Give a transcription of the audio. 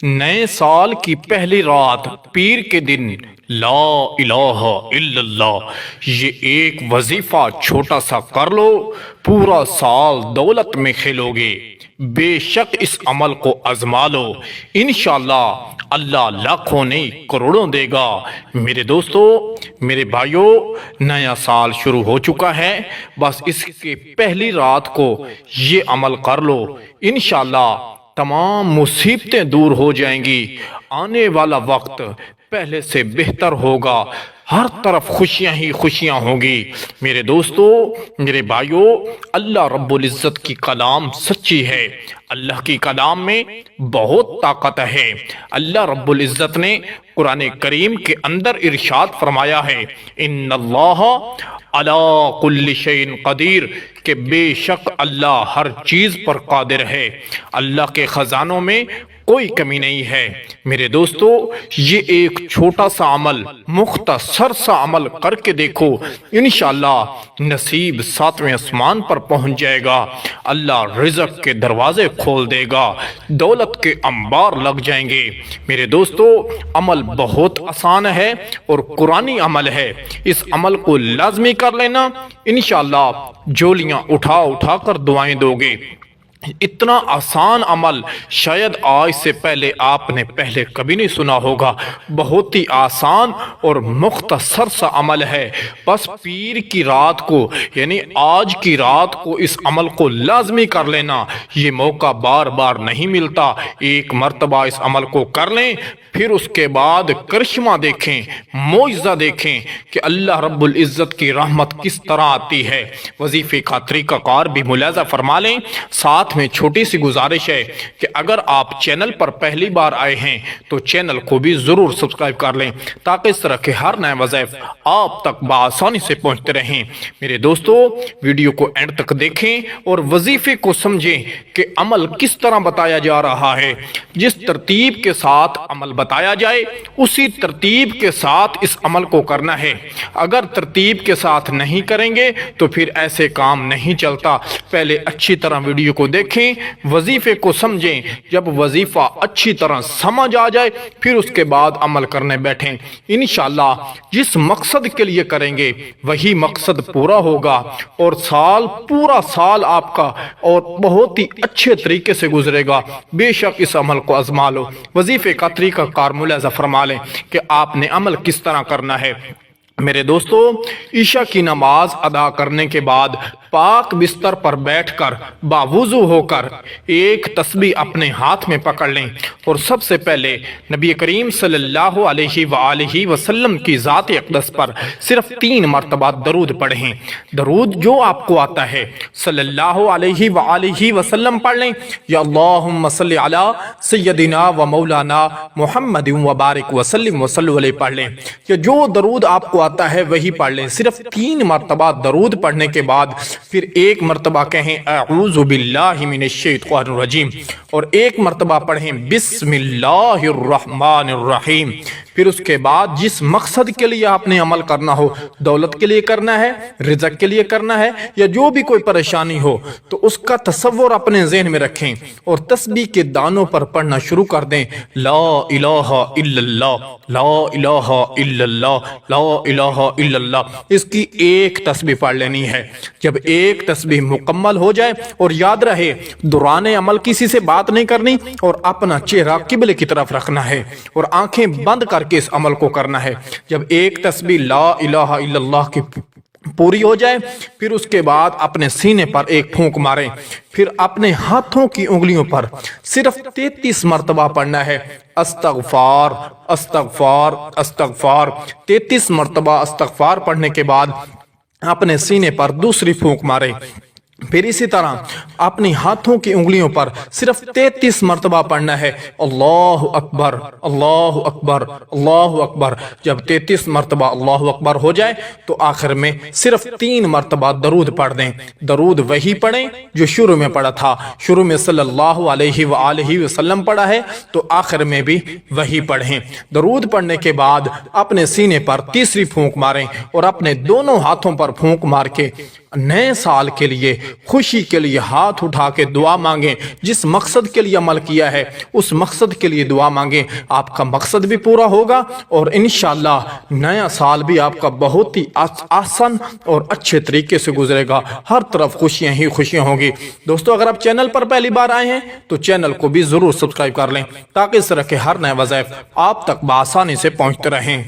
نئے سال کی پہلی رات پیر کے دن لا الہ الا اللہ یہ ایک وظیفہ چھوٹا سا کر لو، پورا سال دولت میں کھیلو گے۔ بے شک اس عمل کو آزما لو، انشاءاللہ اللہ لاکھوں نہیں کروڑوں دے گا۔ میرے دوستو، میرے بھائیوں، نیا سال شروع ہو چکا ہے، بس اس کے پہلی رات کو یہ عمل کر لو، انشاءاللہ تمام مصیبتیں دور ہو جائیں گی۔ آنے والا وقت پہلے سے بہتر ہوگا، ہر طرف خوشیاں ہی خوشیاں ہوں گی۔ میرے دوستو، میرے بھائیوں، اللہ رب العزت کی کلام سچی ہے، اللہ کی کلام میں بہت طاقت ہے۔ اللہ رب العزت نے قرآن کریم کے اندر ارشاد فرمایا ہے، ان اللہ علی کل شیء قدیر، کہ بے شک اللہ ہر چیز پر قادر ہے، اللہ کے خزانوں میں کوئی کمی نہیں ہے۔ میرے دوستو، یہ ایک چھوٹا سا عمل، مختصر سا عمل کر کے دیکھو، انشاءاللہ نصیب ساتویں آسمان پر پہنچ جائے گا، اللہ رزق کے دروازے کھول دے گا، دولت کے انبار لگ جائیں گے۔ میرے دوستو، عمل بہت آسان ہے اور قرآنی عمل ہے، اس عمل کو لازمی کر لینا، انشاءاللہ جولیاں اٹھا اٹھا کر دعائیں دو گے۔ اتنا آسان عمل شاید آج سے پہلے آپ نے کبھی نہیں سنا ہوگا، بہت ہی آسان اور مختصر سا عمل ہے۔ بس پیر کی رات کو، یعنی آج کی رات کو اس عمل کو لازمی کر لینا، یہ موقع بار بار نہیں ملتا۔ ایک مرتبہ اس عمل کو کر لیں، پھر اس کے بعد کرشمہ دیکھیں، معجزہ دیکھیں کہ اللہ رب العزت کی رحمت کس طرح آتی ہے۔ وظیفے کا طریقہ کار بھی ملاحظہ فرما لیں۔ ساتھ میں چھوٹی سی گزارش ہے کہ اگر آپ چینل پر پہلی بار آئے ہیں تو چینل کو بھی ضرور سبسکرائب کر لیں، تاکہ اس طرح کے ہر نئے وظائف آپ تک بآسانی سے پہنچتے رہیں۔ میرے دوستو، ویڈیو کو اینڈ تک دیکھیں اور وظیفے کو سمجھیں کہ عمل کس طرح بتایا جا رہا ہے۔ جس ترتیب کے ساتھ عمل بتایا جائے اسی ترتیب کے ساتھ اس عمل کو کرنا ہے۔ اگر ترتیب کے ساتھ نہیں کریں گے تو پھر ایسے کام نہیں چلتا۔ پہلے اچھی طرح ویڈیو کو دیکھیں، وظیفے کو سمجھیں، جب وظیفہ اچھی طرح سمجھ آ جائے پھر اس کے بعد عمل کرنے بیٹھیں۔ انشاءاللہ جس مقصد کے لیے کریں گے وہی مقصد پورا ہوگا اور پورا سال آپ کا اور بہت ہی اچھے طریقے سے گزرے گا۔ بے شک اس عمل کو آزما لو۔ وظیفے کا طریقہ کار ملاحظہ فرما لیں کہ آپ نے عمل کس طرح کرنا ہے۔ میرے دوستو، عشاء کی نماز ادا کرنے کے بعد پاک بستر پر بیٹھ کر باوضو ہو کر ایک تسبیح اپنے ہاتھ میں پکڑ لیں اور سب سے پہلے نبی کریم صلی اللہ علیہ وآلہ وسلم کی ذات اقدس پر صرف 3 مرتبہ درود پڑھیں۔ درود جو آپ کو آتا ہے صلی اللہ علیہ وآلہ وسلم پڑھ لیں، یا اللہم صلی علی سیدنا و مولانا محمد و بارک وسلم وصلو علیہ پڑھ لیں، یا جو درود آپ کو آتا ہے وہی پڑھ لیں۔ صرف 3 مرتبہ درود پڑھنے کے بعد پھر 1 مرتبہ کہیں اعوذ باللہ من الشیطان الرجیم اور 1 مرتبہ پڑھیں بسم اللہ الرحمن الرحیم۔ پھر اس کے بعد جس مقصد کے لیے آپ نے عمل کرنا ہو، دولت کے لیے کرنا ہے، رزق کے لیے کرنا ہے، یا جو بھی کوئی پریشانی ہو، تو اس کا تصور اپنے ذہن میں رکھیں اور تسبیح کے دانوں پر پڑھنا شروع کر دیں۔ لا الہ الا اللہ، لا الہ الا اللہ، لا الہ الا اللہ۔ اس کی 1 تسبیح پڑھ لینی ہے۔ جب 1 تسبیح مکمل ہو جائے، اور یاد رہے دوران عمل کسی سے بات نہیں کرنی اور اپنا چہرہ قبلے کی طرف رکھنا ہے اور آنکھیں بند کر کے اس عمل کو کرنا ہے۔ جب 1 تسبیح لا الہ الا اللہ کی پوری ہو جائے پھر اس کے بعد اپنے سینے پر 1 پھونک ماریں، پھر اپنے ہاتھوں کی انگلیوں پر صرف 33 مرتبہ پڑھنا ہے، استغفار استغفار استغفار۔ 33 مرتبہ استغفار پڑھنے کے بعد اپنے سینے پر دوسری پھونک ماریں، پھر اسی طرح اپنی ہاتھوں کی انگلیوں پر صرف 33 مرتبہ پڑھنا ہے، اللہ اکبر اللہ اکبر اللہ اکبر۔ جب 33 مرتبہ اللہ اکبر ہو جائے تو آخر میں صرف 3 مرتبہ درود پڑھ دیں۔ درود وہی پڑھیں جو شروع میں پڑھا تھا، شروع میں صلی اللہ علیہ وآلہ وسلم پڑھا ہے تو آخر میں بھی وہی پڑھیں۔ درود پڑھنے کے بعد اپنے سینے پر تیسری پھونک ماریں اور اپنے دونوں ہاتھوں پر پھونک مار کے نئے سال کے لیے خوشی کے لیے ہاتھ اٹھا کے دعا مانگیں، جس مقصد کے لیے عمل کیا ہے اس مقصد کے لیے دعا مانگیں، آپ کا مقصد بھی پورا ہوگا اور انشاءاللہ نیا سال بھی آپ کا بہت ہی آسان اور اچھے طریقے سے گزرے گا، ہر طرف خوشیاں ہی خوشیاں ہوں گی۔ دوستو اگر آپ چینل پر پہلی بار آئے ہیں تو چینل کو بھی ضرور سبسکرائب کر لیں تاکہ اس طرح کے ہر نئے وظائف آپ تک بآسانی سے پہنچتے رہیں۔